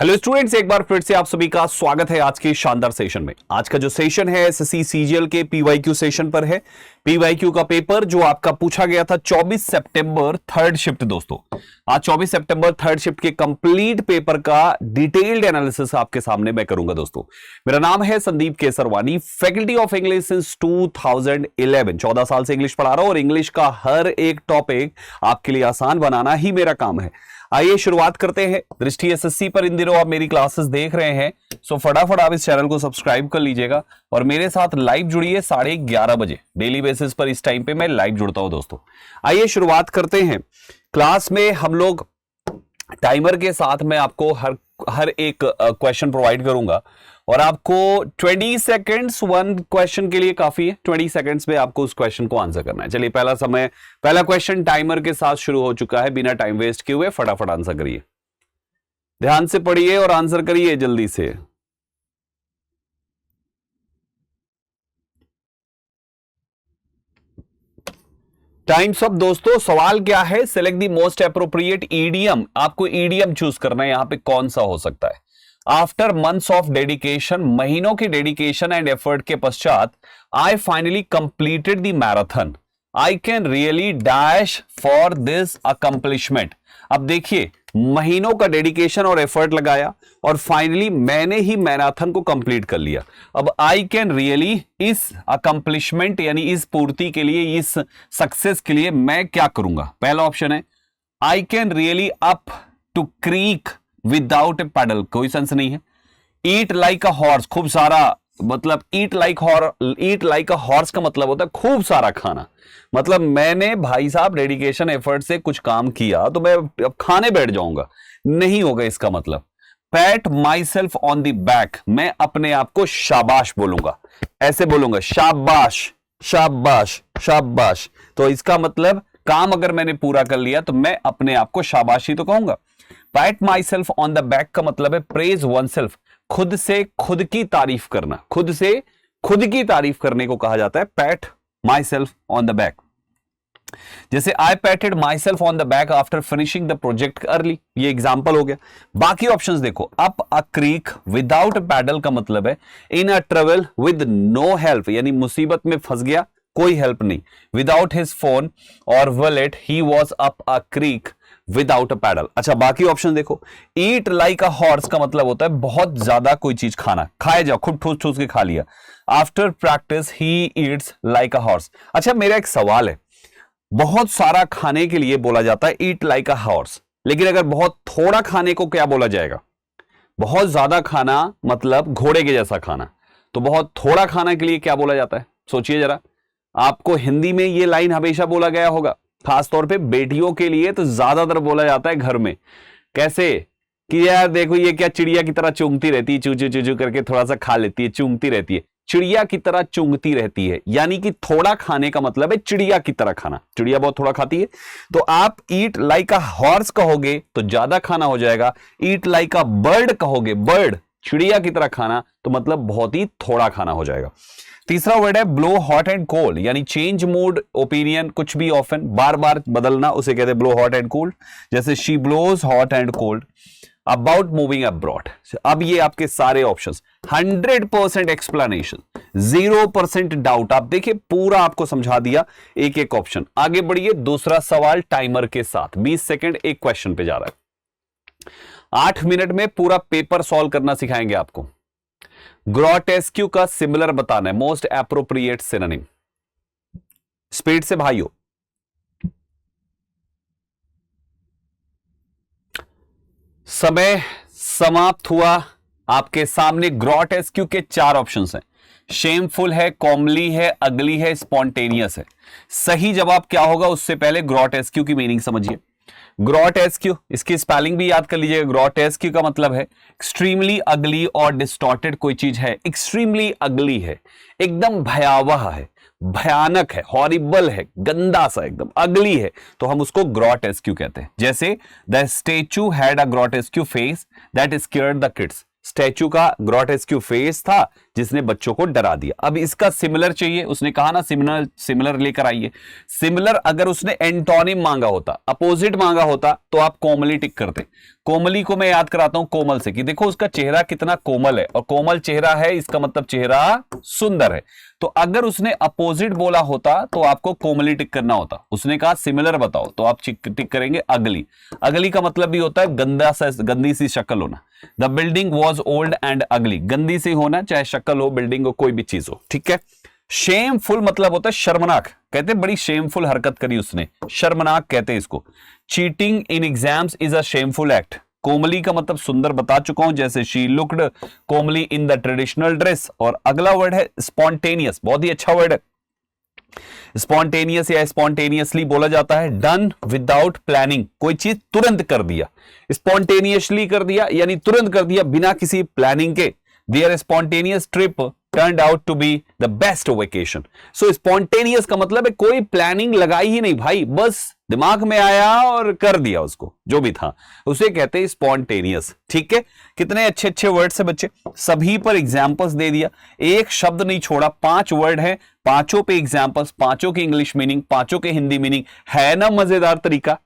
Hello students, एक बार फिर से आप सभी का स्वागत है आज के शानदार सेशन में। आज का जो सेशन है एसएससी सीजीएल के पीवाईक्यू सेशन पर है। पीवाईक्यू का पेपर जो आपका पूछा गया था 24 सितंबर थर्ड शिफ्ट। दोस्तों आज 24 सितंबर थर्ड शिफ्ट के कंप्लीट पेपर का डिटेल्ड एनालिसिस आपके सामने मैं करूंगा। दोस्तों मेरा नाम है Sandeep Kesarwani, faculty of English since 2011। 14 साल से इंग्लिश पढ़ा रहा हूं और इंग्लिश का हर एक टॉपिक आपके लिए आसान बनाना ही मेरा काम है। आइए शुरुआत करते हैं। दृष्टि एसएससी पर इन दिनों आप मेरी क्लासेस देख रहे हैं, सो फटाफट आप इस चैनल को सब्सक्राइब कर लीजिएगा और मेरे साथ लाइव जुड़िए 11:30 बजे डेली बेसिस पर। इस टाइम पे मैं लाइव जुड़ता हूं। दोस्तों आइए शुरुआत करते हैं। क्लास में हम लोग टाइमर के साथ मैं आपको हर एक क्वेश्चन प्रोवाइड करूंगा और आपको 20 सेकेंड्स वन क्वेश्चन के लिए काफी है। 20 सेकेंड्स में आपको उस क्वेश्चन को आंसर करना है। चलिए पहला क्वेश्चन टाइमर के साथ शुरू हो चुका है। बिना टाइम वेस्ट किए हुए फटाफट आंसर करिए, ध्यान से पढ़िए और आंसर करिए जल्दी से। Times up. दोस्तों सवाल क्या है, select the most appropriate idiom. आपको ईडियम चूज करना है, यहां पे कौन सा हो सकता है। आफ्टर मंथ्स ऑफ डेडिकेशन, महीनों की डेडिकेशन एंड एफर्ट के पश्चात, I finally completed the marathon. I can really dash for this accomplishment. अब देखिए, महीनों का डेडिकेशन और एफर्ट लगाया और फाइनली मैंने ही मैराथन को कंप्लीट कर लिया। अब आई कैन रियली, इस अकम्पलिशमेंट यानी इस पूर्ति के लिए, इस सक्सेस के लिए मैं क्या करूंगा। पहला ऑप्शन है I can really up to creek without a paddle, कोई सेंस नहीं है। ईट लाइक अ हॉर्स, खूब सारा, मतलब ईट लाइक अ हॉर्स का मतलब होता है खूब सारा खाना। मतलब मैंने भाई साहब डेडिकेशन एफर्ट से कुछ काम किया तो मैं अब खाने बैठ जाऊंगा, नहीं होगा इसका मतलब। PAT myself on the back, मैं अपने आप को शाबाश बोलूंगा, ऐसे बोलूंगा शाबाश शाबाश शाबाश। तो इसका मतलब काम अगर मैंने पूरा कर लिया तो मैं अपने आप को शाबाशी तो कहूंगा। PAT myself on the back का मतलब है प्रेज वन सेल्फ, खुद से खुद की तारीफ करना, खुद से खुद की तारीफ करने को कहा जाता है pat myself on the back. जैसे I patted myself on the back after finishing the project early, ये एग्जाम्पल हो गया। बाकी ऑप्शंस देखो, up a creek without paddle का मतलब है in a trouble with no help, यानी मुसीबत में फंस गया, कोई हेल्प नहीं। विदाउट हिज फोन और wallet he was up a creek without a paddle. अच्छा बाकी ऑप्शन देखो, ईट लाइक अ हॉर्स का मतलब होता है बहुत ज्यादा कोई चीज खाना, खाए जाओ, खूब ठूस ठूस के खा लिया। After practice he eats like a horse. अच्छा मेरा एक सवाल है, बहुत सारा खाने के लिए बोला जाता है ईट लाइक अ हॉर्स, लेकिन अगर बहुत थोड़ा खाने को क्या बोला जाएगा। बहुत ज्यादा खाना मतलब घोड़े के जैसा खाना, तो बहुत थोड़ा खाना के लिए क्या बोला जाता है, सोचिए जरा। आपको हिंदी में ये लाइन हमेशा बोला गया होगा, खासतौर पे बेटियों के लिए तो ज्यादातर बोला जाता है घर में। कैसे कि यार देखो ये क्या चिड़िया की तरह चूंगती रहती है, चू चू चू चू करके थोड़ा सा खा लेती है, चूंगती रहती है, चिड़िया की तरह चूंगती रहती है। यानी कि थोड़ा खाने का मतलब है चिड़िया की तरह खाना, चिड़िया बहुत थोड़ा खाती है। तो आप ईट लाइक अ हॉर्स कहोगे तो ज्यादा खाना हो जाएगा, ईट लाइक अ बर्ड कहोगे, बर्ड चिड़िया की तरह खाना, तो मतलब बहुत ही थोड़ा खाना हो जाएगा। तीसरा वर्ड है ब्लो हॉट एंड कोल्ड, यानी चेंज मूड ओपिनियन, कुछ भी ऑफन, बार बार बदलना, उसे कहते हैं ब्लो हॉट एंड कोल्ड। जैसे she blows hot and cold about moving abroad. अब ये आपके सारे ऑप्शंस 100% एक्सप्लेनेशन, 0% डाउट। आप देखिए पूरा आपको समझा दिया एक एक ऑप्शन। आगे बढ़िए, दूसरा सवाल टाइमर के साथ 20 सेकेंड एक क्वेश्चन पे जा रहा है। 8 मिनट में पूरा पेपर सॉल्व करना सिखाएंगे आपको। ग्रोटेस्क्यू का सिमिलर बताना है, मोस्ट एप्रोप्रिएट सिनोनिम। स्पीड से भाइयों, समय समाप्त हुआ। आपके सामने ग्रोटेस्क्यू के 4 ऑप्शंस हैं। शेमफुल है, कॉमली है, अगली है, स्पॉन्टेनियस है। सही जवाब क्या होगा उससे पहले ग्रोटेस्क्यू की मीनिंग समझिए। ग्रोटेस्क्यू, इसकी स्पेलिंग भी याद कर लीजिएगा। ग्रोटेस्क्यू का मतलब है एक्सट्रीमली अगली और डिस्टॉर्टेड कोई चीज है, एक्सट्रीमली अगली है, एकदम भयावह है, भयानक है, हॉरिबल है, गंदा सा, एकदम अगली है, तो हम उसको ग्रोटेस्क्यू कहते हैं। जैसे the statue had a grotesque face that scared the kids. Statue का ग्रोटेस्क्यू फेस था जिसने बच्चों को डरा दिया। अब इसका सिमिलर चाहिए, उसने कहा ना सिमिलर सिमिलर लेकर आइए। सिमिलर अगर उसने एंटोनिम मांगा होता, अपोजिट मांगा होता, तो आप कोमली टिक करते। कोमली को मैं याद कराता हूं कोमल से कि देखो उसका चेहरा कितना कोमल है, और कोमल चेहरा है इसका मतलब चेहरा सुंदर है। तो अगर उसने अपोजिट बोला होता तो आपको कोमली टिक करना होता। उसने कहा सिमिलर बताओ, तो आप टिक करेंगे अगली। अगली का मतलब भी होता है गंदी सी शक्ल होना। The building was old and अगली, गंदी सी होना, चाहे शक्ल हो, बिल्डिंग हो, कोई भी चीज हो, ठीक है। शेमफुल मतलब होता है शर्मनाक, कहते बड़ी शेमफुल हरकत करी उसने, शर्मनाक कहते हैं इसको। Cheating in exams is a shameful act. Komali का मतलब सुंदर बता चुका हूं, जैसे she looked Komali in the traditional dress. और अगला वर्ड है स्पॉन्टेनियस, बहुत ही अच्छा वर्ड है। स्पॉन्टेनियस या स्पॉन्टेनियसली बोला जाता है डन विदाउट प्लानिंग, कोई चीज तुरंत कर दिया। स्पॉन्टेनियसली कर दिया यानी तुरंत कर दिया बिना किसी प्लानिंग के। Their spontaneous trip turned out to be the best vacation. So spontaneous का मतलब है कोई प्लानिंग लगाई ही नहीं भाई, बस दिमाग में आया और कर दिया उसको, जो भी था उसे कहते हैं स्पॉन्टेनियस, ठीक है। कितने अच्छे अच्छे वर्ड्स है बच्चे, सभी पर एग्जांपल्स दे दिया, एक शब्द नहीं छोड़ा। 5 वर्ड है, पांचों पे एग्जांपल्स, पांचों की इंग्लिश मीनिंग, पांचों के हिंदी मीनिंग। है ना मजेदार तरीका,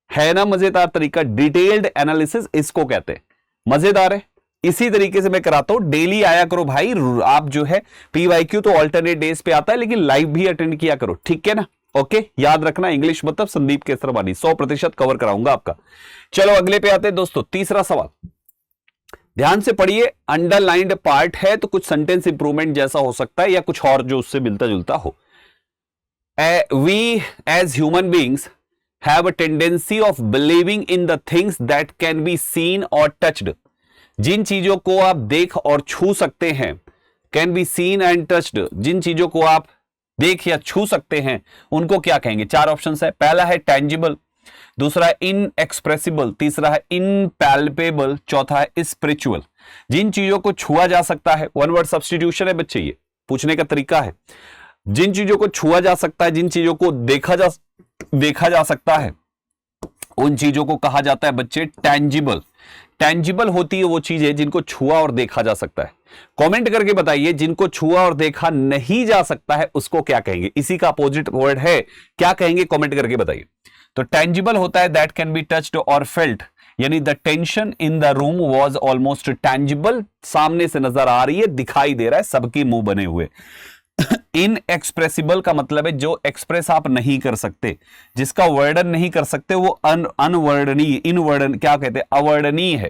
है ना मजेदार तरीका। डिटेल्ड एनालिसिस इसको कहते हैं, मजेदार है। इसी तरीके से मैं कराता हूं, डेली आया करो भाई। आप जो है पीवाईक्यू तो ऑल्टरनेट डेज पे आता है, लेकिन लाइव भी अटेंड किया करो, ठीक है ना। ओके, याद रखना इंग्लिश मतलब संदीप केसरवानी 100% कवर कराऊंगा आपका। चलो अगले पे आते हैं दोस्तों, तीसरा सवाल ध्यान से पढ़िए। अंडरलाइंड पार्ट है तो कुछ सेंटेंस इंप्रूवमेंट जैसा हो सकता है या कुछ और जो उससे मिलता जुलता हो। We as human beings have a tendency of believing in the things that can be seen or touched. जिन चीजों को आप देख और छू सकते हैं, can be seen and touched, जिन चीजों को आप देख या छू सकते हैं उनको क्या कहेंगे। 4 ऑप्शन है। पहला है टेंजिबल, दूसरा है इनएक्सप्रेसिबल, तीसरा है इनपैल्पेबल, चौथा है स्पिरिचुअल। जिन चीजों को छुआ जा सकता है, 1 वर्ड सब्स्टिट्यूशन है बच्चे, ये पूछने का तरीका है। जिन चीजों को छुआ जा सकता है, जिन चीजों को देखा जा सकता है, उन चीजों को कहा जाता है बच्चे टेंजिबल। टेंजिबल होती है वो चीजें जिनको छुआ और देखा जा सकता है। कमेंट करके बताइए जिनको छुआ और देखा नहीं जा सकता है उसको क्या कहेंगे। इसी का अपोजिट वर्ड है, क्या कहेंगे कमेंट करके बताइए। तो टेंजिबल होता है दैट कैन बी टच्ड और फेल्ट, यानी the tension in the room was almost tangible, सामने से नजर आ रही है, दिखाई दे रहा है, सबके मुंह बने हुए। इनएक्सप्रेसिबल का मतलब है जो एक्सप्रेस आप नहीं कर सकते, जिसका वर्णन नहीं कर सकते, वो अनवर्णनीय, इनवर्णन क्या कहते हैं, अवर्णनीय है।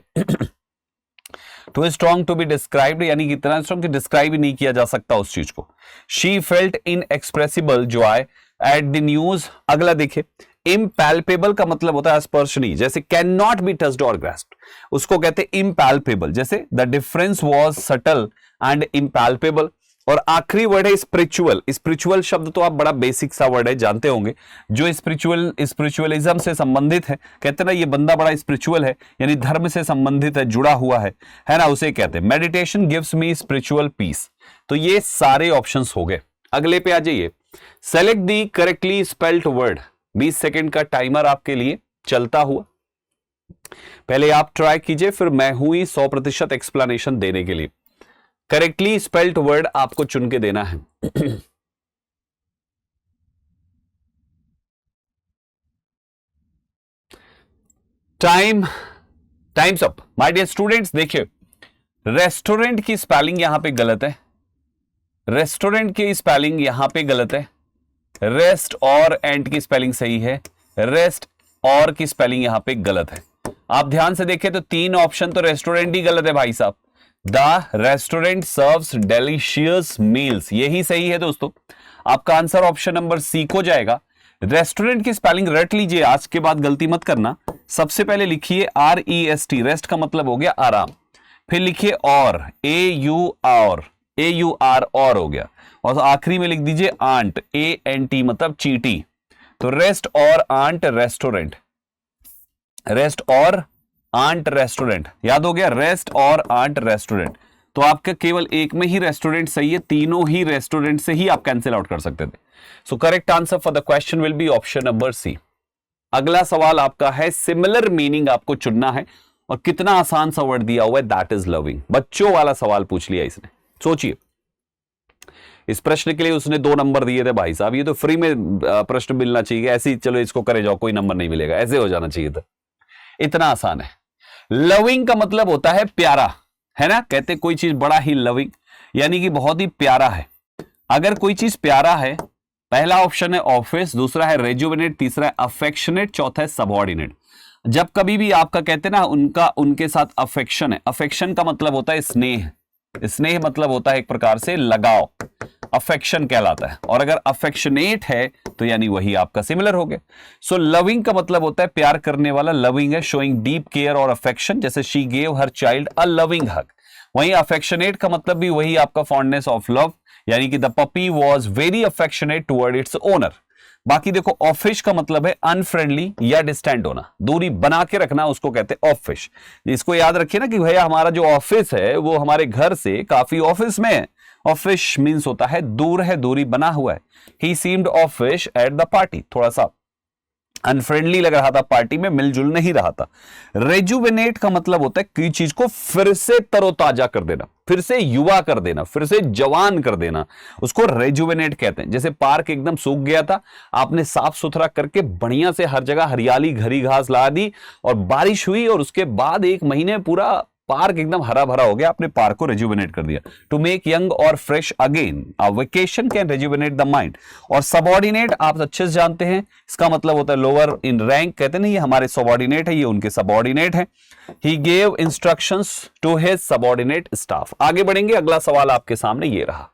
Too strong to be described, यानी कि इतना स्ट्रॉन्ग कि डिस्क्राइब ही नहीं किया जा सकता उस चीज को। She felt inexpressible Joy at the news. अगला देखिए, इम्पैल्पेबल का मतलब होता है स्पर्शनीय, जैसे कैन नॉट बी टच्ड और ग्रास्प्ड, उसको कहते हैं इम्पैल्पेबल। जैसे the difference was subtle and impalpable. और आखिरी वर्ड है स्पिरिचुअल। स्पिरिचुअल शब्द तो आप बड़ा बेसिक सा वर्ड है, जानते होंगे, जो स्पिरिचुअलिज्म से संबंधित है, कहते ना ये बंदा बड़ा स्पिरिचुअल है, यानी धर्म से संबंधित है, जुड़ा हुआ है ना, उसे कहते हैं। Meditation gives me spiritual peace. तो ये सारे ऑप्शंस हो गए। अगले पे आ जाइए, सेलेक्ट दी करेक्टली स्पेल्ड वर्ड। 20 सेकेंड का टाइमर आपके लिए चलता हुआ, पहले आप ट्राई कीजिए, फिर मैं हूं ही 100% एक्सप्लेनेशन देने के लिए। करेक्टली स्पेल्ड वर्ड आपको चुन के देना है। Time's up my dear students. देखिए, रेस्टोरेंट की स्पेलिंग यहां पे गलत है, रेस्टोरेंट की स्पेलिंग यहां पे गलत है। रेस्ट और एंड की स्पेलिंग सही है, रेस्ट और की स्पेलिंग यहां पे गलत है। आप ध्यान से देखें तो 3 ऑप्शन तो रेस्टोरेंट ही गलत है भाई साहब। The restaurant serves delicious meals, यही सही है दोस्तों। आपका आंसर ऑप्शन नंबर सी को जाएगा। रेस्टोरेंट की स्पेलिंग रट लीजिए, आज के बाद गलती मत करना। सबसे पहले लिखिए REST, रेस्ट का मतलब हो गया आराम, फिर लिखिए और AUR और हो गया, और आखिरी में लिख दीजिए आंट ANT मतलब चीटी। तो रेस्ट और आंट रेस्टोरेंट, रेस्ट और आंट रेस्टोरेंट, याद हो गया, रेस्ट और आंट रेस्टोरेंट। तो आपका केवल एक में ही रेस्टोरेंट सही है, तीनों ही रेस्टोरेंट से ही आप कैंसिल आउट कर सकते थे। So correct answer for the question will be option number C. अगला सवाल आपका है, सिमिलर मीनिंग आपको चुनना है, और कितना आसान सा वर्ड दिया हुआ है, दैट इज लविंग। बच्चों वाला सवाल पूछ लिया इसने, सोचिए। इस प्रश्न के लिए उसने 2 नंबर दिए थे भाई साहब, ये तो फ्री में प्रश्न मिलना चाहिए, ऐसे ही चलो इसको करे जाओ कोई नंबर नहीं मिलेगा, ऐसे हो जाना चाहिए था। इतना आसान है। लविंग का मतलब होता है प्यारा, है ना, कहते कोई चीज बड़ा ही लविंग, यानी कि बहुत ही प्यारा है। अगर कोई चीज प्यारा है, पहला ऑप्शन है ऑफिस, दूसरा है रेजुवेनेट, तीसरा है अफेक्शनेट, चौथा है सबऑर्डिनेट। जब कभी भी आपका कहते हैं ना उनका उनके साथ अफेक्शन है, अफेक्शन का मतलब होता है स्नेह, स्नेह मतलब होता है एक प्रकार से लगाव, अफेक्शन कहलाता है। और अगर अफेक्शनेट है तो यानी वही आपका सिमिलर हो गया। सो लविंग का मतलब होता है प्यार करने वाला, लविंग है शोइंग डीप केयर और अफेक्शन, जैसे she gave her child a loving hug. वहीं अफेक्शनेट का मतलब भी वही आपका फॉन्डनेस ऑफ लव, यानी कि the puppy was very affectionate toward its owner. बाकी देखो ऑफिश का मतलब है अनफ्रेंडली या डिस्टेंट होना, दूरी बना के रखना, उसको कहते हैं ऑफिश। इसको याद रखिए ना कि भैया हमारा जो ऑफिस है वो हमारे घर से काफी ऑफिस में है। ऑफिश मीन्स होता है दूर है, दूरी बना हुआ है। ही सीम्ड ऑफिश एट द पार्टी, थोड़ा सा अनफ्रेंडली लग रहा था, पार्टी में मिलजुल नहीं रहा था। रेजुवेनेट का मतलब होता है किसी चीज को फिर से तरोताजा कर देना, फिर से युवा कर देना, फिर से जवान कर देना, उसको रेजुवेनेट कहते हैं। जैसे पार्क एकदम सूख गया था, आपने साफ सुथरा करके बढ़िया से हर जगह हरियाली घरी घास ला दी और बारिश हुई और उसके बाद 1 महीने पूरा पार्क एकदम हरा भरा हो गया, आपने पार्क को रेजुवेनेट कर दिया। टू मेक यंग और fresh again, a vacation can rejuvenate the mind. और सबऑर्डिनेट आप अच्छे से जानते हैं, इसका मतलब होता है लोअर इन रैंक, कहते नहीं ये हमारे सबऑर्डिनेट है, ये उनके सबऑर्डिनेट है। He gave instructions to his subordinate staff. आगे बढ़ेंगे, अगला सवाल आपके सामने ये रहा।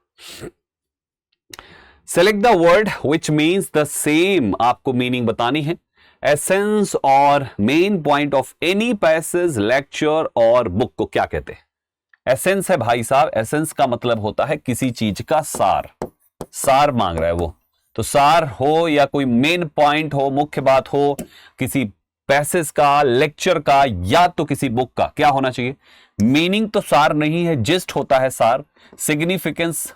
Select the word which means the same, आपको मीनिंग बतानी है। एसेंस और main point of any passage, lecture और बुक को क्या कहते हैं? एसेंस है भाई साहब, एसेंस का मतलब होता है किसी चीज का सार, सार मांग रहा है वो, तो सार हो या कोई मेन पॉइंट हो, मुख्य बात हो, किसी पैसेज का, लेक्चर का या तो किसी बुक का, क्या होना चाहिए? मीनिंग तो सार नहीं है, जिस्ट होता है सार। सिग्निफिकेंस,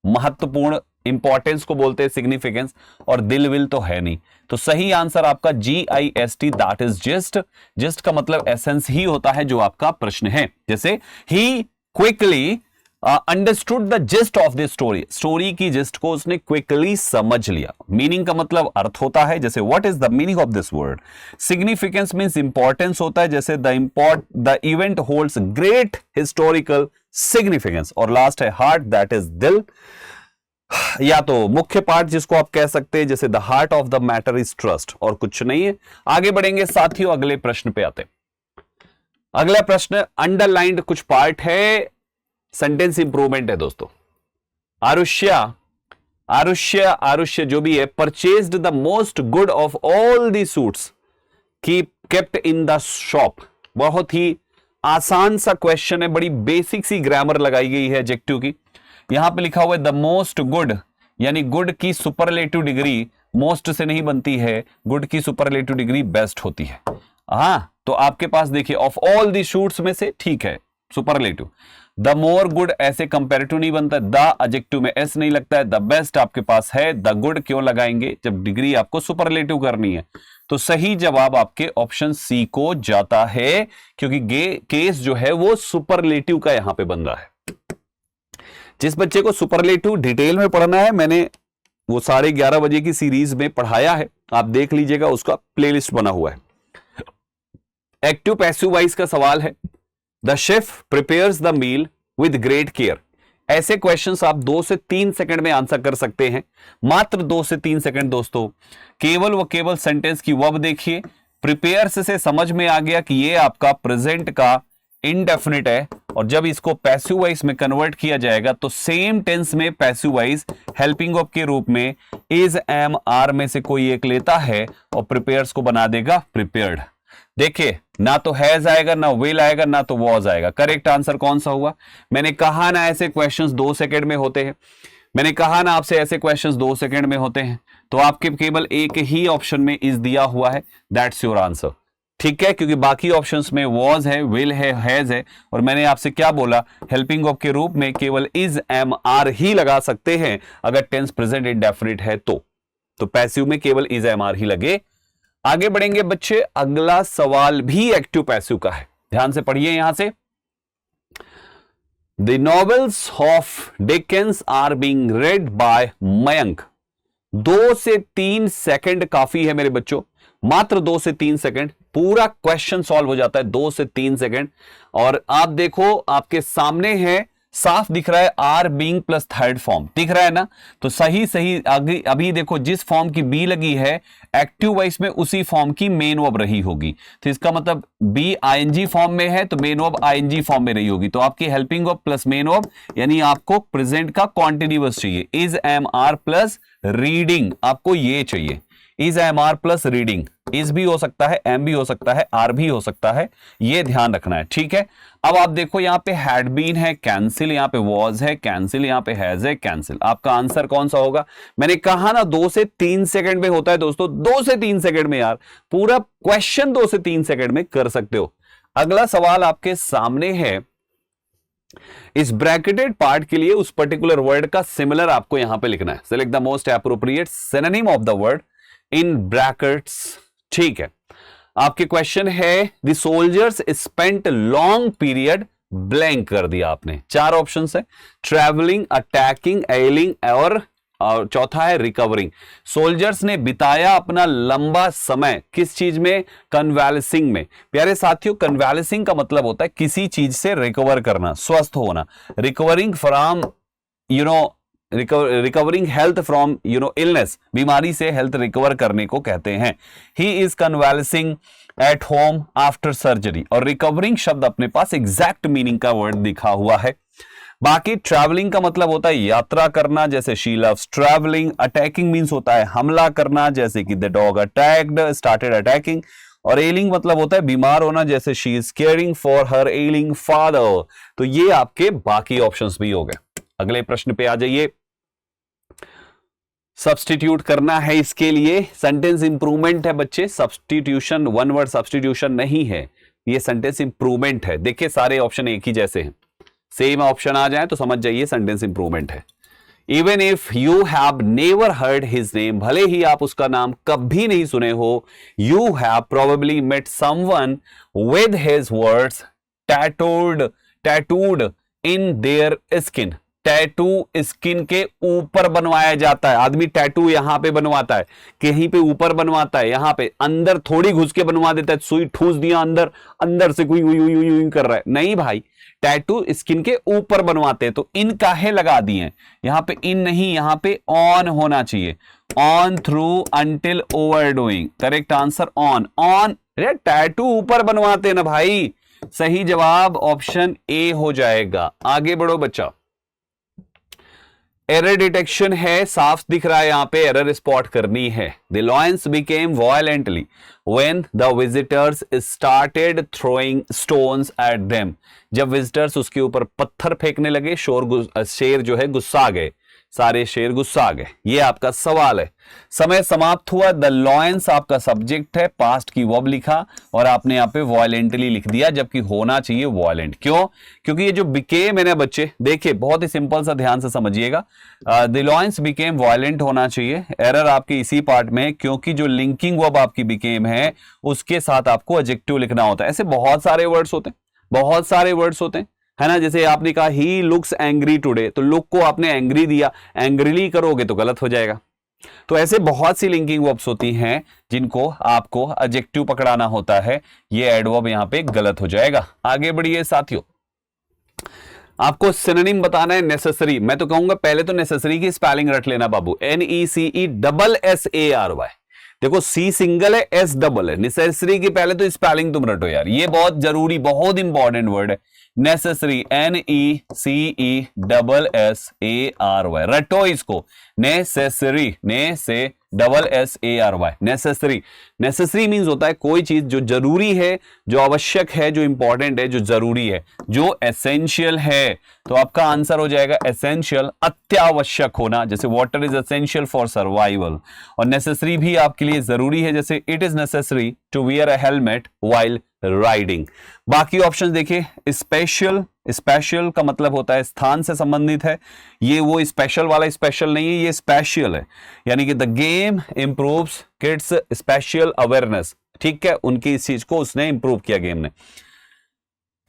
महत्वपूर्ण, इंपॉर्टेंस को बोलते हैं सिग्निफिकेंस, और दिल विल तो है नहीं। तो सही आंसर आपका GIST, that is gist. Gist का मतलब एसेंस ही होता है जो आपका प्रश्न है। जैसे he quickly understood the gist of the story, story की जिस्ट को उसने क्विकली समझ लिया। मीनिंग का मतलब अर्थ होता है, जैसे what is the meaning of this word. Significance means importance होता है, जैसे the event holds great historical significance. और लास्ट है हार्ट, दैट इज दिल, या तो मुख्य पार्ट जिसको आप कह सकते हैं, जैसे the heart of the matter is trust, और कुछ नहीं है। आगे बढ़ेंगे साथियों, अगले प्रश्न पे आते हैं। अगला प्रश्न अंडरलाइंड कुछ पार्ट है, सेंटेंस इंप्रूवमेंट है दोस्तों। आरुष्य जो भी है, purchased the most good of all the suits kept in the shop. बहुत ही आसान सा क्वेश्चन है, बड़ी बेसिक सी ग्रामर लगाई गई है एडजेक्टिव की। यहां पे लिखा हुआ है द मोस्ट गुड, यानी गुड की सुपरलेटिव डिग्री मोस्ट से नहीं बनती है, गुड की सुपरलेटिव डिग्री बेस्ट होती है। हां, तो आपके पास देखिए ऑफ ऑल दी शूट्स में से, ठीक है, सुपरलेटिव। द मोर गुड ऐसे कंपैरेटिव नहीं बनता, द एडजेक्टिव में एस नहीं लगता है। द बेस्ट आपके पास है, द गुड क्यों लगाएंगे जब डिग्री आपको सुपरलेटिव करनी है। तो सही जवाब आपके ऑप्शन सी को जाता है, क्योंकि केस जो है वो सुपरलेटिव का यहां पे बन रहा है। जिस बच्चे को सुपरलेटिव डिटेल में पढ़ना है, मैंने वो 11:30 बजे की सीरीज में पढ़ाया है, आप देख लीजिएगा, उसका प्लेलिस्ट बना हुआ है। एक्टिव पैसिव वाइज का सवाल है। The chef prepares the meal with great care. ऐसे क्वेश्चंस आप 2 से 3 सेकंड में आंसर कर सकते हैं, मात्र 2 से 3 सेकंड दोस्तों। केवल व केवल सेंटेंस की वर्ब देखिए। प्रिपेयर्स से समझ में आ गया कि ये आपका प्रेजेंट का इंडेफिनिट है, और जब इसको पैसिव वाइज में कन्वर्ट किया जाएगा तो सेम टेंस में पैसिव वाइज हेल्पिंग ऑफ के रूप में इज, एम, आर में से कोई एक लेता है और प्रिपेयर्स को बना देगा प्रिपेयर्ड। देखिए, ना तो हैज आएगा, ना विल आएगा, ना तो वॉज आएगा। करेक्ट आंसर कौन सा हुआ? मैंने कहा ना ऐसे क्वेश्चंस 2 सेकंड में होते हैं, मैंने कहा ना आपसे ऐसे क्वेश्चंस 2 सेकंड में होते हैं। तो आपके केवल एक ही ऑप्शन में इज दिया हुआ है, दैट्स योर आंसर। ठीक है, क्योंकि बाकी ऑप्शंस में वॉज है, विल है, हैज है, और मैंने आपसे क्या बोला, हेल्पिंग ऑफ के रूप में केवल इज, एम, आर ही लगा सकते हैं अगर टेंस प्रेजेंट इंडेफिनिट है तो पैसिव में केवल इज, एम, आर ही लगे। आगे बढ़ेंगे बच्चे, अगला सवाल भी एक्टिव पैसिव का है, ध्यान से पढ़िए। यहां से the novels of Dickens are being read by Mayank. 2 से 3 सेकंड काफी है मेरे बच्चों, मात्र 2 से 3 सेकंड, पूरा क्वेश्चन सॉल्व हो जाता है 2 से 3 सेकंड। और आप देखो आपके सामने है, साफ दिख रहा है are being plus third form दिख रहा है ना, तो सही सही आगे अभी देखो जिस फॉर्म की बी लगी है एक्टिव वॉइस में उसी फॉर्म की मेन वर्ब रही होगी, तो इसका मतलब बी आईएनजी फॉर्म में है तो मेन वर्ब आईएनजी फॉर्म में रही होगी, तो आपकी helping verb plus main verb, यानी आपको प्रेजेंट का कॉन्टिन्यूअस चाहिए। Is am are plus reading, आपको ये चाहिए, is am are plus reading. Is भी हो सकता है, एम भी हो सकता है, आर भी हो सकता है, ये ध्यान रखना है, ठीक है। अब आप देखो यहां पे हैड बीन है कैंसिल, यहां पे वॉज है कैंसिल, यहां पे हैज है कैंसिल। आपका आंसर कौन सा होगा? मैंने कहा ना 2 से 3 सेकंड में होता है दोस्तों, 2 से 3 सेकंड में यार पूरा क्वेश्चन 2 से 3 सेकंड में कर सकते हो। अगला सवाल आपके सामने है, इस ब्रैकेटेड पार्ट के लिए उस पर्टिकुलर वर्ड का सिमिलर आपको यहां पे लिखना है। Select the most appropriate synonym of the word in brackets, ठीक है। आपके क्वेश्चन है the soldiers spent long period, blank कर दिया आपने। 4 ऑप्शन है, ट्रैवलिंग, अटैकिंग, एलिंग और चौथा है रिकवरिंग। सोल्जर्स ने बिताया अपना लंबा समय किस चीज में? कन्वालेसिंग में। प्यारे साथियों, कन्वालेसिंग का मतलब होता है किसी चीज से रिकवर करना, स्वस्थ होना। Recovering from recovering health from illness, बीमारी से हेल्थ रिकवर करने को कहते हैं। He is convalescing at home after surgery, और रिकवरिंग शब्द अपने पास एग्जैक्ट मीनिंग का वर्ड दिखा हुआ है। बाकी ट्रैवलिंग का मतलब होता है यात्रा करना, जैसे she loves travelling. Attacking means होता है हमला करना, जैसे कि the dog attacked, started attacking. और एलिंग मतलब होता है बीमार होना, जैसे she is caring for her ailing father. तो ये आपके बाकी ऑप्शंस भी हो गए। अगले प्रश्न पे आ जाइए। सब्स्टिट्यूट करना है, इसके लिए सेंटेंस इंप्रूवमेंट है बच्चे, सब्स्टिट्यूशन, वन वर्ड सब्स्टिट्यूशन नहीं है, ये सेंटेंस इंप्रूवमेंट है। देखिए सारे ऑप्शन एक ही जैसे हैं, सेम ऑप्शन आ जाए तो समझ जाइए सेंटेंस इंप्रूवमेंट है। Even if you have never heard his name, भले ही आप उसका नाम कभी नहीं सुने हो, you have probably met someone with his words tattooed in their skin. Tattoo skin के ऊपर बनवाया जाता है, आदमी टैटू यहां पे बनवाता है, कहीं पे ऊपर बनवाता है, यहां पे अंदर थोड़ी घुस के बनवा देता है, सुई ठूस दिया अंदर, अंदर से कोई यूं कर रहा है, नहीं भाई, टैटू स्किन के ऊपर बनवाते हैं। तो इन काहे लगा दिए, यहां पे इन नहीं, यहां पे ऑन होना चाहिए, on through until overdoing. Correct answer on, on. Tattoo ऊपर बनवाते हैं ना भाई, सही जवाब ऑप्शन ए हो जाएगा। आगे बढ़ो बच्चा। एरर डिटेक्शन है, साफ दिख रहा है यहां पे, एरर स्पॉट करनी है। The lions became violently when the visitors started throwing stones at them. जब विजिटर्स उसके ऊपर पत्थर फेंकने लगे, शेर जो है गुस्सा आ गए, सारे शेर गुस्सा आ गए। ये आपका सवाल है। समय समाप्त हुआ, द लॉयंस आपका सब्जेक्ट है, पास्ट की वर्ब लिखा और आपने यहां पे वायलेंटली लिख दिया, जबकि होना चाहिए वायलेंट। क्यों? क्योंकि ये जो बिकेम है ना बच्चे, देखिए बहुत ही सिंपल सा, ध्यान से समझिएगा। द लॉयंस बिकेम वायलेंट होना चाहिए। एरर आपके इसी पार्ट में है, क्योंकि जो लिंकिंग वर्ब आपकी बिकेम है उसके साथ आपको एडजेक्टिव लिखना होता है। ऐसे बहुत सारे वर्ड्स होते हैं, बहुत सारे वर्ड्स होते हैं, है ना। जैसे आपने कहा ही लुक्स एंग्री टुडे, तो लुक को आपने एंग्री दिया, एंग्रीली करोगे तो गलत हो जाएगा। तो ऐसे बहुत सी लिंकिंग वर्ब्स होती हैं जिनको आपको एडजेक्टिव पकड़ाना होता है, ये एडवर्ब यहां पे गलत हो जाएगा। आगे बढ़िए साथियों, आपको सिनोनिम बताना है नेसेसरी। मैं तो कहूंगा पहले तो नेसेसरी की स्पेलिंग रट लेना बाबू, NECESSARY। देखो सी सिंगल है, एस डबल है, नेसेसरी की पहले तो स्पेलिंग तुम रटो यार, ये बहुत जरूरी, बहुत इंपॉर्टेंट वर्ड है नेसेसरी, NECESSARY। रटो इसको, necessary, NECESSARY, necessary. Necessary means होता है कोई चीज जो जरूरी है, जो आवश्यक है, जो इंपॉर्टेंट है, जो जरूरी है, जो एसेंशियल है। तो आपका आंसर हो जाएगा एसेंशियल, अत्यावश्यक होना, जैसे water is essential for survival. और नेसेसरी भी आपके लिए जरूरी है, जैसे it is necessary to wear a helmet while riding. बाकी ऑप्शन देखिए, स्पेशल, स्पेशल का मतलब होता है स्थान से संबंधित है, ये वो स्पेशल वाला स्पेशल नहीं है, ये स्पेशल है, यानी कि the game improves kids special awareness. ठीक है, उनकी इस चीज को उसने इंप्रूव किया गेम ने।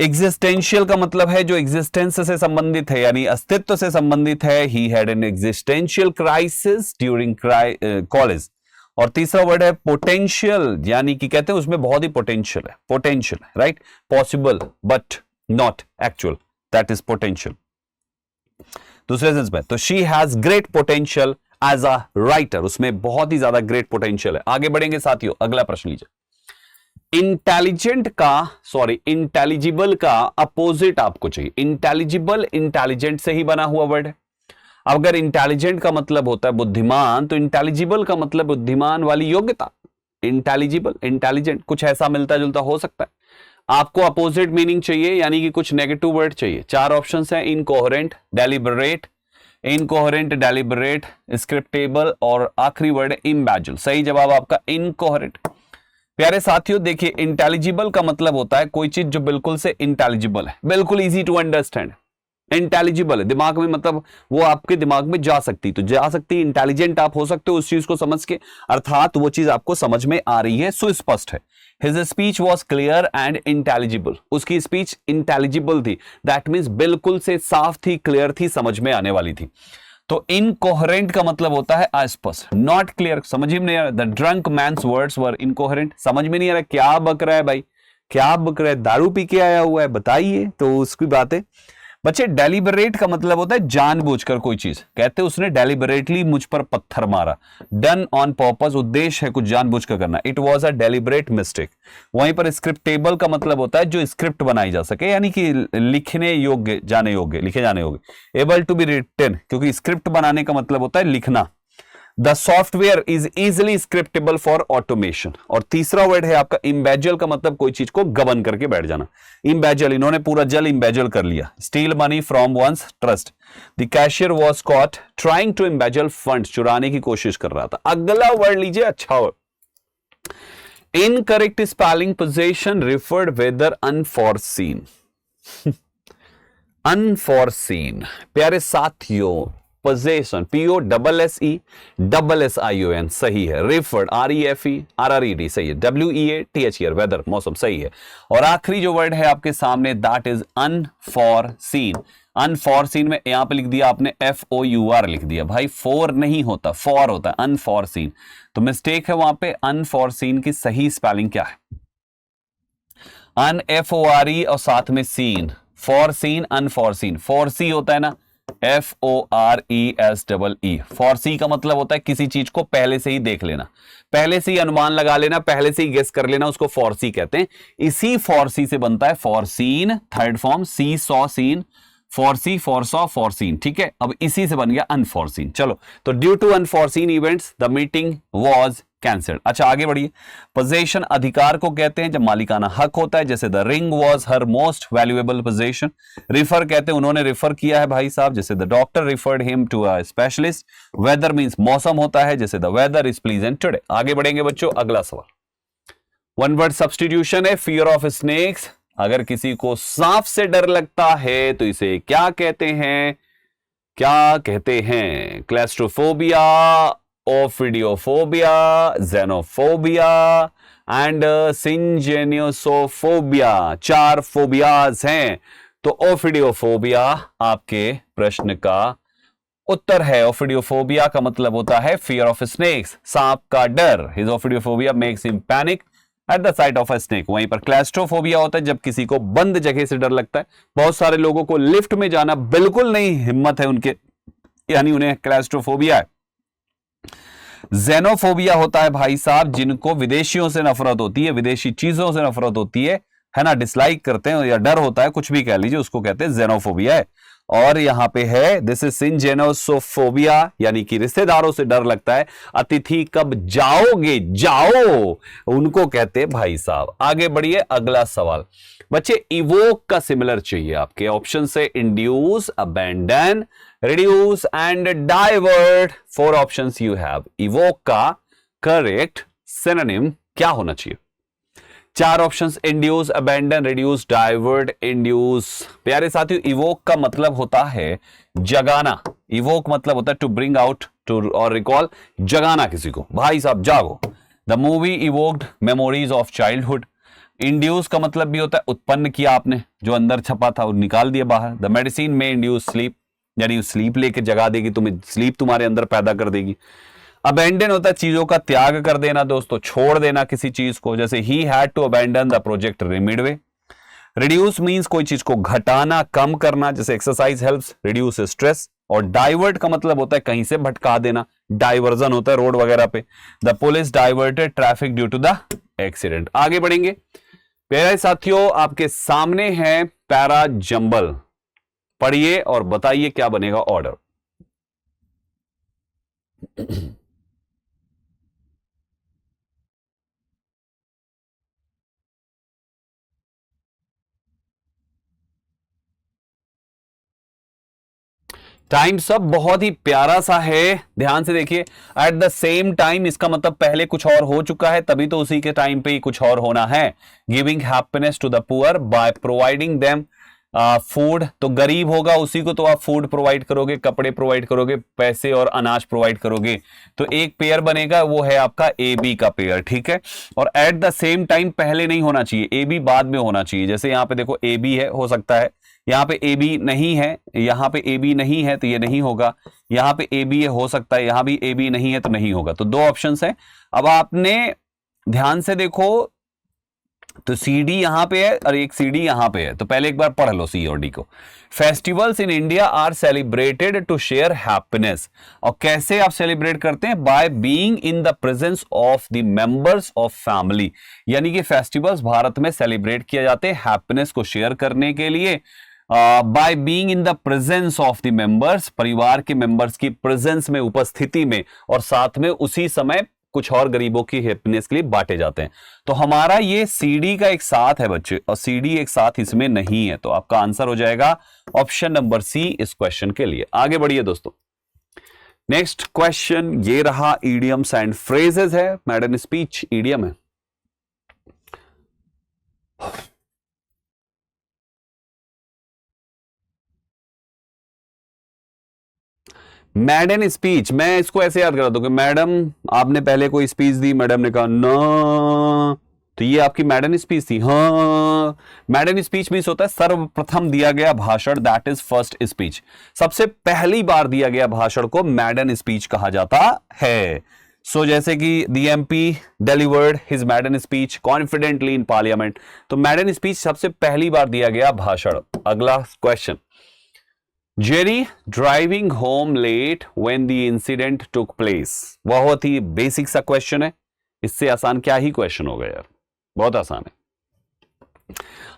एग्जिस्टेंशियल का मतलब है जो एग्जिस्टेंस से संबंधित है, यानी अस्तित्व से संबंधित है। He had an existential crisis during college. और तीसरा वर्ड है पोटेंशियल, यानी कि कहते हैं उसमें बहुत ही पोटेंशियल है, potential, right, possible but not actual, that is potential दूसरे सेंस में। तो she has great potential as a writer, उसमें बहुत ही ज्यादा ग्रेट पोटेंशियल है। आगे बढ़ेंगे साथियों, अगला प्रश्न लीजिए। इंटेलिजिबल का अपोजिट आपको चाहिए। इंटेलिजिबल इंटेलिजेंट से ही बना हुआ वर्ड है। अगर इंटेलिजेंट का मतलब होता है बुद्धिमान, तो इंटेलिजिबल का मतलब बुद्धिमान वाली योग्यता। इंटेलिजिबल इंटेलिजेंट कुछ ऐसा मिलता जुलता हो सकता है। आपको अपोजिट मीनिंग चाहिए, यानी कि कुछ नेगेटिव वर्ड चाहिए। चार ऑप्शंस हैं, इनकोहेरेंट, डेलिबरेट, इनकोहेरेंट, डेलिबरेट, स्क्रिप्टेबल और आखिरी वर्ड है इम्बैजुल। सही जवाब आपका इनकोहेरेंट। प्यारे साथियों देखिए, इंटेलिजिबल का मतलब होता है कोई चीज जो बिल्कुल से इंटेलिजिबल है, बिल्कुल इजी टू अंडरस्टैंड, इंटेलिजिबल है, दिमाग में, मतलब वो आपके दिमाग में जा सकती, तो जा सकती, इंटेलिजेंट आप हो सकते हो उस चीज को समझ के, अर्थात वो चीज आपको समझ में आ रही है, सुस्पष्ट है। His speech was clear and intelligible, उसकी स्पीच इंटेलिजिबल थी, दैट मीन्स बिल्कुल से साफ थी, क्लियर थी, समझ में आने वाली थी। तो इनकोहेरेंट का मतलब होता है अस्पष्ट, नॉट क्लियर, समझ में नहीं आ रहा। The drunk man's words were incoherent, समझ में नहीं आ रहा क्या बक रहा है भाई, क्या बक रहा है, दारू पी के आया हुआ है, बताइए, तो उसकी बात है। बच्चे डेलिबरेट का मतलब होता है जानबूझकर कोई चीज, कहते हैं उसने डेलिबरेटली मुझ पर पत्थर मारा, डन ऑन पर्पस, उद्देश्य है कुछ जानबूझकर करना, it was a deliberate mistake. वहीं पर स्क्रिप्टेबल का मतलब होता है जो स्क्रिप्ट बनाई जा सके, यानी कि लिखने योग्य, जाने योग्य, लिखे जाने योग्य। एबल टू बी रिटन, क्योंकि स्क्रिप्ट बनाने का मतलब होता है लिखना। The software is easily scriptable for automation. और तीसरा वर्ड है आपका इम्बेजल का मतलब कोई चीज को गबन करके बैठ जाना। इम्बेजल, इन्होंने पूरा जल इम्बेजल कर लिया। Steal money from one's trust, the cashier was caught trying to embezzle fund, चुराने की कोशिश कर रहा था। अगला वर्ड लीजिए, अच्छा word, incorrect spelling position referred whether unforeseen. Unforeseen प्यारे साथियों, पोजेशन POSSESSION सही है। रिफर्ड REFE सही है। WEATHER वेदर, मौसम सही है। और आखिरी जो वर्ड है आपके सामने, दैट इज अनफॉरसीन। अनफॉरसीन में यहां पे लिख दिया आपने FOUR लिख दिया, भाई फोर नहीं होता, फॉर होता है, अनफॉरसीन, तो मिस्टेक है वहां पे। अनफॉरसीन की सही स्पेलिंग क्या है? अन FORE और साथ में सीन, फॉरसीन, अनफॉरसीन। फॉरसी होता है ना, FORESEE। फॉरसी का मतलब होता है किसी चीज को पहले से ही देख लेना, पहले से ही अनुमान लगा लेना, पहले से ही गेस कर लेना, उसको फॉरसी कहते हैं। इसी फॉरसी से बनता है फॉरसीन, थर्ड फॉर्म, सी सॉ सीन, फॉरसी, फॉरसॉ, फॉरसीन, ठीक है। अब इसी से बन गया अनफॉरसीन। चलो, तो due to unforeseen events the meeting was cancelled. अच्छा आगे बढ़िए। पोजेशन अधिकार को कहते हैं जब मालिकाना हक होता है, जैसे the ring was her most valuable possession. Refer कहते हैं उन्होंने रिफर किया है भाई साहब, जैसे the doctor referred him to a specialist. Weather means मौसम होता है, जैसे the weather is pleasant today. आगे बढ़ेंगे बच्चों, अगला सवाल वन वर्ड सब्स्टिट्यूशन है, फियर ऑफ स्नेक्स। अगर किसी को सांप से डर लगता है तो इसे क्या कहते हैं? क्या कहते हैं? क्लैस्ट्रोफोबिया, ओफिडियोफोबिया, जेनोफोबिया एंड सिंजेनियोसोफोबिया। चार फोबियाज हैं, तो ओफिडियोफोबिया आपके प्रश्न का उत्तर है। ओफिडियोफोबिया का मतलब होता है फियर ऑफ स्नेक्स, सांप का डर। His ओफिडियोफोबिया makes him panic at the site of a snake. वहीं पर क्लैस्ट्रोफोबिया होता है जब किसी को बंद जगह से डर लगता है। बहुत सारे लोगों को लिफ्ट में जाना बिल्कुल नहीं हिम्मत है उनके, यानी उन्हें क्लैस्ट्रोफोबिया है। जेनोफोबिया होता है भाई साहब जिनको विदेशियों से नफरत होती है, विदेशी चीजों से नफरत होती है ना, डिसलाइक करते हैं या डर होता है, कुछ भी कह लीजिए, उसको कहते हैं जेनोफोबिया है। और यहां पे है दिस इज सिंजेनोसोफोबिया, यानी कि रिश्तेदारों से डर लगता है। अतिथि कब जाओगे, जाओ, उनको कहते हैं भाई साहब। आगे बढ़िए, अगला सवाल बच्चे, इवोक का सिमिलर चाहिए आपके ऑप्शन से। Induce, abandon, reduce and divert, four options you have. Evoke का करेक्ट सिनोनिम क्या होना चाहिए? चार options, induce, abandon, reduce, divert, induce. प्यारे साथियों, इवोक का मतलब होता है जगाना। इवोक मतलब होता है टू ब्रिंग आउट, टू और रिकॉल, जगाना किसी को, भाई साहब जागो। The movie evoked memories of childhood. Induce का मतलब भी होता है उत्पन्न किया आपने, जो अंदर छपा था वो निकाल दिया बाहर। द मेडिसिन में इंड्यूस स्लीप, यानी स्लीप लेके जगा देगी तुम्हें, स्लीप तुम्हारे अंदर पैदा कर देगी। अबेंडन होता है चीजों का त्याग कर देना दोस्तों, छोड़ देना किसी चीज को, जैसे he had to abandon the project midway. Reduce means कोई चीज को घटाना, कम करना, जैसे एक्सरसाइज हेल्प्स रिड्यूस स्ट्रेस। और डाइवर्ट का मतलब होता है कहीं से भटका देना, डाइवर्जन होता है रोड वगैरह पे। The police diverted traffic due to the accident. आगे बढ़ेंगे प्यारे साथियों, आपके सामने है पैरा जंबल, पढ़िए और बताइए क्या बनेगा ऑर्डर। टाइम्स अप बहुत ही प्यारा सा है, ध्यान से देखिए। एट द सेम टाइम इसका मतलब पहले कुछ और हो चुका है, तभी तो उसी के टाइम पे ही कुछ और होना है। Giving happiness to the poor by providing them food, तो गरीब होगा उसी को तो आप फूड प्रोवाइड करोगे, कपड़े प्रोवाइड करोगे, पैसे और अनाज प्रोवाइड करोगे। तो एक पेयर बनेगा, वो है आपका ए बी का पेयर, ठीक है। और एट द सेम टाइम पहले नहीं होना चाहिए, ए बी बाद में होना चाहिए। जैसे यहां पे देखो ए बी है, हो सकता है यहाँ पे ए बी नहीं है, यहाँ पे ए बी नहीं है तो ये नहीं होगा, यहाँ पे ए बी हो सकता है, यहाँ भी ए बी नहीं है तो नहीं होगा। तो दो ऑप्शंस है। अब आपने ध्यान से देखो तो सी डी यहां पे है और एक सी डी यहां पे है, तो पहले एक बार पढ़ लो सी और डी को। Festivals in India are celebrated to share happiness, और कैसे आप सेलिब्रेट करते हैं? By being in the presence of the members of family, यानी कि फेस्टिवल्स भारत में सेलिब्रेट किए जाते हैं हैप्पीनेस को शेयर करने के लिए। Bye being in the presence of the members, परिवार के मेंबर्स की प्रेजेंस में, उपस्थिति में, और साथ में उसी समय कुछ और गरीबों की हैप्पीनेस के लिए बांटे जाते हैं। तो हमारा ये सीडी का एक साथ है बच्चे, और सीडी एक साथ इसमें नहीं है, तो आपका आंसर हो जाएगा ऑप्शन नंबर सी इस क्वेश्चन के लिए। आगे बढ़िए दोस्तों, नेक्स्ट क्वेश्चन ये रहा, इडियम्स एंड फ्रेजेस है, मैडन स्पीच इडियम है। मैडन स्पीच, मैं इसको ऐसे याद करा दूं कि मैडम आपने पहले कोई स्पीच दी, मैडम ने कहा ना, तो ये आपकी मैडन स्पीच थी। हाँ, मैडन स्पीच मींस होता है सर्वप्रथम दिया गया भाषण, दैट इज फर्स्ट स्पीच। सबसे पहली बार दिया गया भाषण को मैडन स्पीच कहा जाता है। सो जैसे कि the MP delivered his मैडन speech confidently in parliament, तो मैडन स्पीच सबसे पहली बार दिया गया भाषण। अगला question, Jerry driving home late when the incident took place, बहुत ही बेसिक सा क्वेश्चन है, इससे आसान क्या ही क्वेश्चन होगा यार, बहुत आसान है।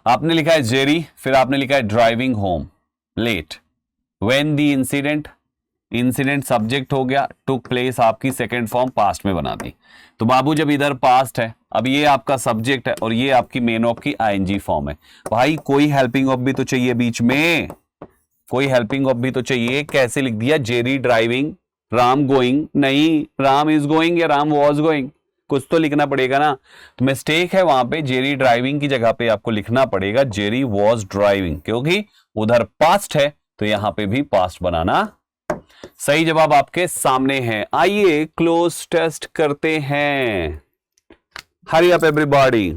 आपने लिखा है जेरी, फिर आपने लिखा है driving home late when the incident, incident subject हो गया, टुक प्लेस आपकी सेकंड फॉर्म पास्ट में बना दी। तो बाबू जब इधर पास्ट है, अब ये आपका सब्जेक्ट है और ये आपकी मेन ऑफ की आईएनजी फॉर्म है। भाई कोई हेल्पिंग ऑफ भी तो चाहिए बीच में, कोई हेल्पिंग ऑफ भी तो चाहिए। कैसे लिख दिया जेरी ड्राइविंग, राम गोइंग नहीं, राम इज गोइंग या राम वॉज गोइंग, कुछ तो लिखना पड़ेगा ना। तो मिस्टेक है वहां पे, जेरी ड्राइविंग की जगह पे आपको लिखना पड़ेगा जेरी वॉज ड्राइविंग, क्योंकि उधर पास्ट है तो यहां पे भी पास्ट बनाना। सही जवाब आपके सामने है। आइए क्लोज टेस्ट करते हैं, हरी अप एवरीबॉडी।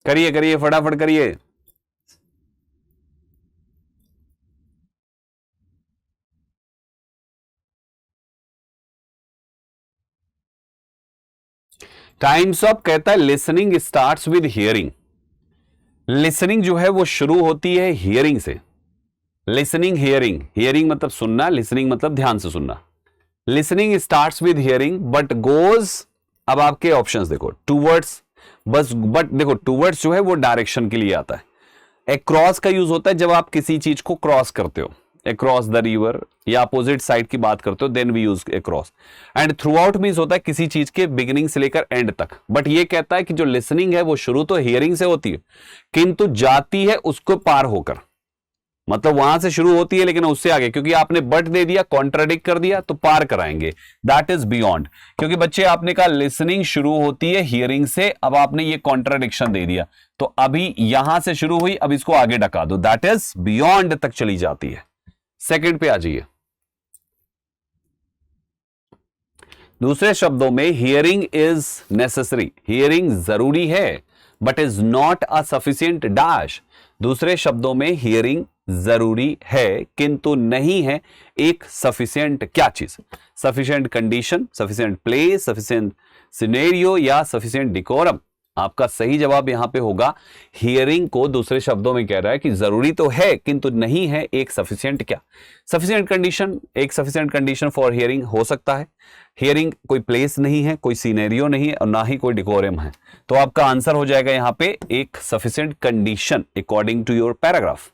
करिए करिए फटाफट करिए। टाइम्स अप कहता है listening starts with hearing, listening जो है वो शुरू होती है हियरिंग से। लिसनिंग हियरिंग, हियरिंग मतलब सुनना, लिसनिंग मतलब ध्यान से सुनना। Listening starts with hearing but goes, अब आपके ऑप्शंस देखो, टूवर्ड्स, बस बट देखो टूवर्ड्स जो है वो डायरेक्शन के लिए आता है। अक्रॉस का यूज होता है जब आप किसी चीज को क्रॉस करते हो, अक्रॉस द रिवर या अपोजिट साइड की बात करते हो, then we use across. And throughout means होता है किसी चीज के बिगिनिंग से लेकर एंड तक। बट ये कहता है कि जो लिसनिंग है वो शुरू तो हियरिंग से होती है, किंतु जाती है उसको पार होकर, मतलब वहां से शुरू होती है लेकिन उससे आगे, क्योंकि आपने बट दे दिया, कॉन्ट्राडिक्ट कर दिया, तो पार कराएंगे, दैट इज बियॉन्ड। क्योंकि बच्चे आपने कहा लिसनिंग शुरू होती है हियरिंग से, अब आपने ये कॉन्ट्राडिक्शन दे दिया, तो अभी यहां से शुरू हुई, अब इसको आगे ढका दो, दैट इज बियॉन्ड तक चली जाती है। सेकंड पे आ जाइए। दूसरे शब्दों में हियरिंग इज नेसेसरी, हियरिंग जरूरी है, but is not a sufficient dash. दूसरे शब्दों में हियरिंग जरूरी है किंतु नहीं है एक सफिशिएंट क्या चीज, sufficient condition, sufficient place, sufficient scenario या सफिशिएंट डिकोरम। आपका सही जवाब यहां पे होगा हियरिंग को दूसरे शब्दों में कह रहा है कि जरूरी तो है किंतु नहीं है एक सफिशिएंट क्या, सफिशिएंट कंडीशन। एक सफिशिएंट कंडीशन फॉर हियरिंग हो सकता है, हियरिंग कोई प्लेस नहीं है, कोई सीनेरियो नहीं है और ना ही कोई डिकोरम है। तो आपका आंसर हो जाएगा यहां पे एक sufficient condition according to your paragraph.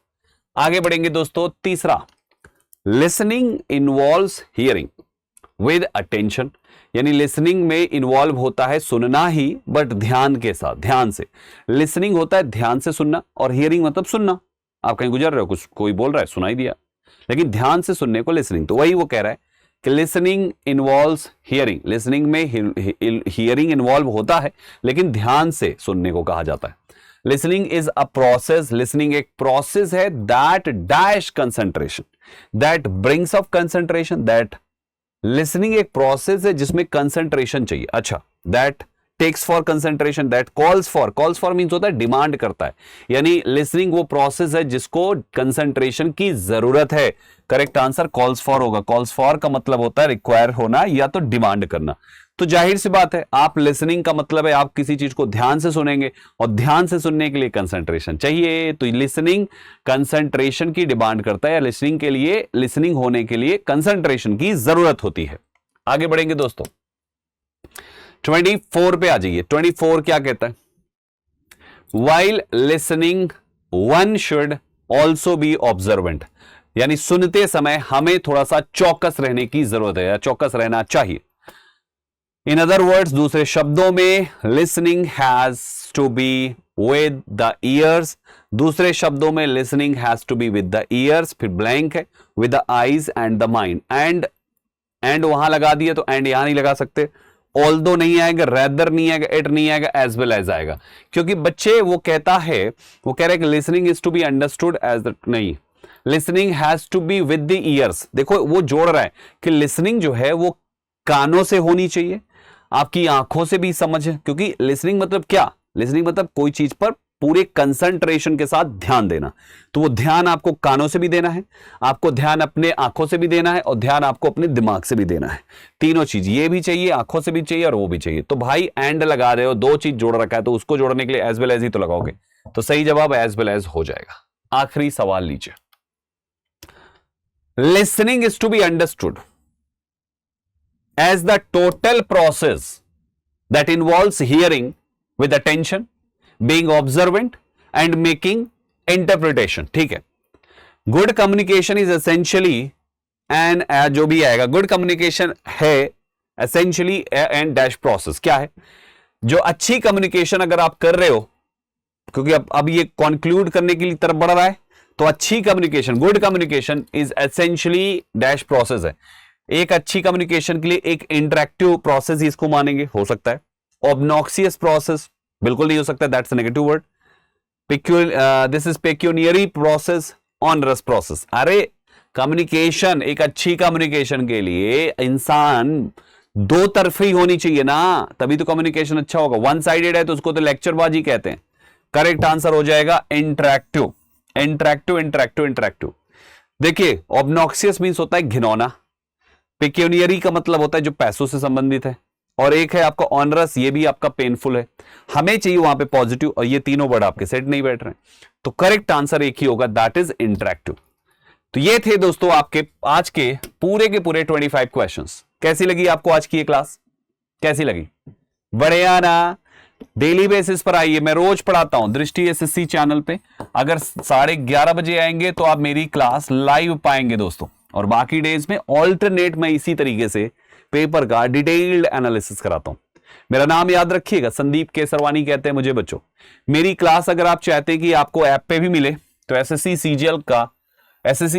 आगे बढ़ेंगे दोस्तों, तीसरा, listening involves hearing with attention, यानी लिसनिंग में इन्वॉल्व होता है सुनना ही बट ध्यान के साथ, ध्यान से। लिसनिंग होता है ध्यान से सुनना और हियरिंग मतलब सुनना। आप कहीं गुजर रहे हो, कुछ कोई बोल रहा है, सुनाई दिया, लेकिन ध्यान से सुनने को लिसनिंग। तो वही वो कह रहा है कि लिसनिंग इन्वॉल्व्स हियरिंग, लिसनिंग में हियरिंग इन्वॉल्व होता है लेकिन ध्यान से सुनने को कहा जाता है। Listening is a process, listening एक प्रोसेस है that dash concentration, that brings of concentration, that listening एक प्रोसेस है जिसमें कंसंट्रेशन चाहिए। अच्छा, that takes for concentration, that calls for means होता है डिमांड करता है, यानी लिसनिंग वो प्रोसेस है जिसको कंसंट्रेशन की जरूरत है। करेक्ट आंसर कॉल्स फॉर होगा। कॉल्स फॉर का मतलब होता है रिक्वायर होना या तो डिमांड करना। तो जाहिर सी बात है, आप लिसनिंग का मतलब है आप किसी चीज को ध्यान से सुनेंगे और ध्यान से सुनने के लिए कंसंट्रेशन चाहिए। तो लिसनिंग कंसंट्रेशन की डिमांड करता है, या लिसनिंग के लिए, लिसनिंग होने के लिए कंसंट्रेशन की जरूरत होती है। आगे बढ़ेंगे दोस्तों, 24 पे आ जाइए। 24 क्या कहता है, while listening one should also be observant, यानी सुनते समय हमें थोड़ा सा चौकस रहने की जरूरत है या चौकस रहना चाहिए। इन अदर वर्ड्स, दूसरे शब्दों में, listening has to be with the ears, दूसरे शब्दों में listening has to be with the ears, फिर ब्लैंक है, with the eyes and the mind. And वहां लगा दिए तो एंड यहां नहीं लगा सकते, ऑल्दो नहीं आएगा, रेदर नहीं आएगा, इट नहीं आएगा, एज वेल एज आएगा, क्योंकि बच्चे वो कहता है, वो कह रहे हैं कि listening is to be understood as the, नहीं, listening has to be with the ears. देखो वो जोड़ रहा है कि लिसनिंग जो है वो कानों से होनी चाहिए, आपकी आंखों से भी समझ है, क्योंकि लिसनिंग मतलब क्या, लिसनिंग मतलब कोई चीज पर पूरे कंसंट्रेशन के साथ ध्यान देना। तो वो ध्यान आपको कानों से भी देना है, आपको ध्यान अपने आंखों से भी देना है और ध्यान आपको अपने दिमाग से भी देना है। तीनों चीज, ये भी चाहिए, आंखों से भी चाहिए और वो भी चाहिए। तो भाई एंड लगा रहे हो, दो चीज जोड़ रखा है तो उसको जोड़ने के लिए एज वेल एज ही तो लगाओगे, तो सही जवाब एज वेल एज हो जाएगा। आखिरी सवाल लीजिए, listening is to be understood as the total process that involves hearing with attention, being observant and making interpretation। ठीक है, good communication is essentially and, जो भी आएगा गुड कम्युनिकेशन है एसेंशियली एंड डैश प्रोसेस। क्या है जो अच्छी कम्युनिकेशन अगर आप कर रहे हो, क्योंकि अब ये कंक्लूड करने की तरफ बढ़ रहा है, तो अच्छी communication, good communication is essentially dash process है। एक अच्छी कम्युनिकेशन के लिए एक इंटरैक्टिव प्रोसेस ही इसको मानेंगे, हो सकता है। ऑब्नॉक्सियस प्रोसेस बिल्कुल नहीं हो सकता, that's negative word. This is pecuniary process, onerous process. अरे कम्युनिकेशन, एक अच्छी कम्युनिकेशन के लिए इंसान दो तरफी होनी चाहिए ना, तभी तो कम्युनिकेशन अच्छा होगा। वन साइडेड है तो उसको तो लेक्चरबाजी कहते हैं। करेक्ट आंसर हो जाएगा इंटरैक्टिव, इंटरैक्टिव, इंटरैक्टिव, इंटरैक्टिव। देखिए ऑब्नॉक्सियस मींस होता है घिनौना, पेक्यूनियरी का मतलब होता है जो पैसों से संबंधित है, और एक है आपका ऑनरस, ये भी आपका पेनफुल है। हमें चाहिए वहां पे पॉजिटिव, और ये तीनों वर्ड आपके सेट नहीं बैठ रहे, तो करेक्ट आंसर एक ही होगा, दैट इज इंटरैक्टिव। तो ये थे दोस्तों आपके आज के पूरे 25 क्वेश्चंस। कैसी लगी आपको आज की ये क्लास, कैसी लगी? बढ़िया ना? डेली बेसिस पर आइए, मैं रोज पढ़ाता हूं दृष्टि एसएससी चैनल पे। अगर 11:30 बजे आएंगे तो आप मेरी क्लास लाइव पाएंगे दोस्तों, और बाकी डेज में ऑल्टरनेट मैं इसी तरीके से पेपर का डिटेल्ड एनालिसिस कराता हूं। मेरा नाम याद रखिएगा, संदीप केसरवानी कहते हैं मुझे बच्चों। मेरी क्लास अगर आप चाहते हैं कि आपको ऐप पे भी मिले तो एसएससी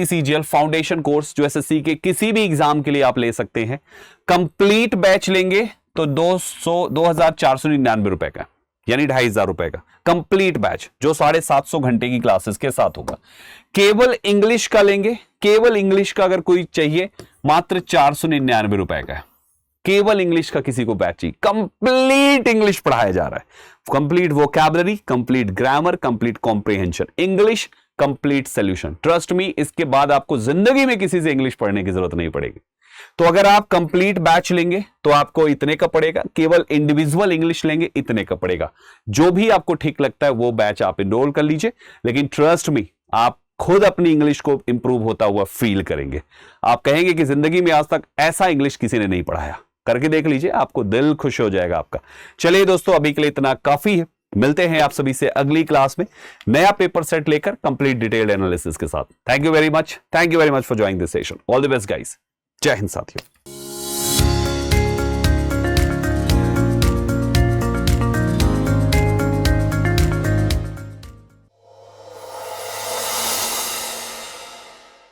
सीजीएल फाउंडेशन कोर्स जो एसएससी के किसी भी एग्जाम के लिए आप ले सकते हैं। कंप्लीट बैच लेंगे तो 2,499 रुपए का, यानी 2,500 रुपए का कंप्लीट बैच, जो 750 घंटे की क्लासेस के साथ होगा। केवल इंग्लिश का लेंगे, केवल इंग्लिश का अगर कोई चाहिए, मात्र 499 रुपए का है। केवल इंग्लिश का किसी को बैच चाहिए, कंप्लीट इंग्लिश पढ़ाया जा रहा है, complete vocabulary, complete grammar, complete comprehension, English complete solution. Trust me, इसके बाद आपको जिंदगी में किसी से इंग्लिश पढ़ने की जरूरत नहीं पड़ेगी। तो अगर आप कंप्लीट बैच लेंगे तो आपको इतने का पड़ेगा, केवल इंडिविजुअल इंग्लिश लेंगे इतने का पड़ेगा। जो भी आपको ठीक लगता है वो बैच आप इनरोल कर लीजिए, लेकिन ट्रस्ट मी, आप खुद अपनी इंग्लिश को इंप्रूव होता हुआ फील करेंगे। आप कहेंगे कि जिंदगी में आज तक ऐसा इंग्लिश किसी ने नहीं पढ़ाया। करके देख लीजिए, आपको दिल खुश हो जाएगा आपका। चलिए दोस्तों, अभी के लिए इतना काफी है। मिलते हैं आप सभी से अगली क्लास में नया पेपर सेट लेकर कंप्लीट डिटेल्ड एनालिसिस के साथ। Thank you very much for joining this session. All the best guys. जय हिंद साथियों।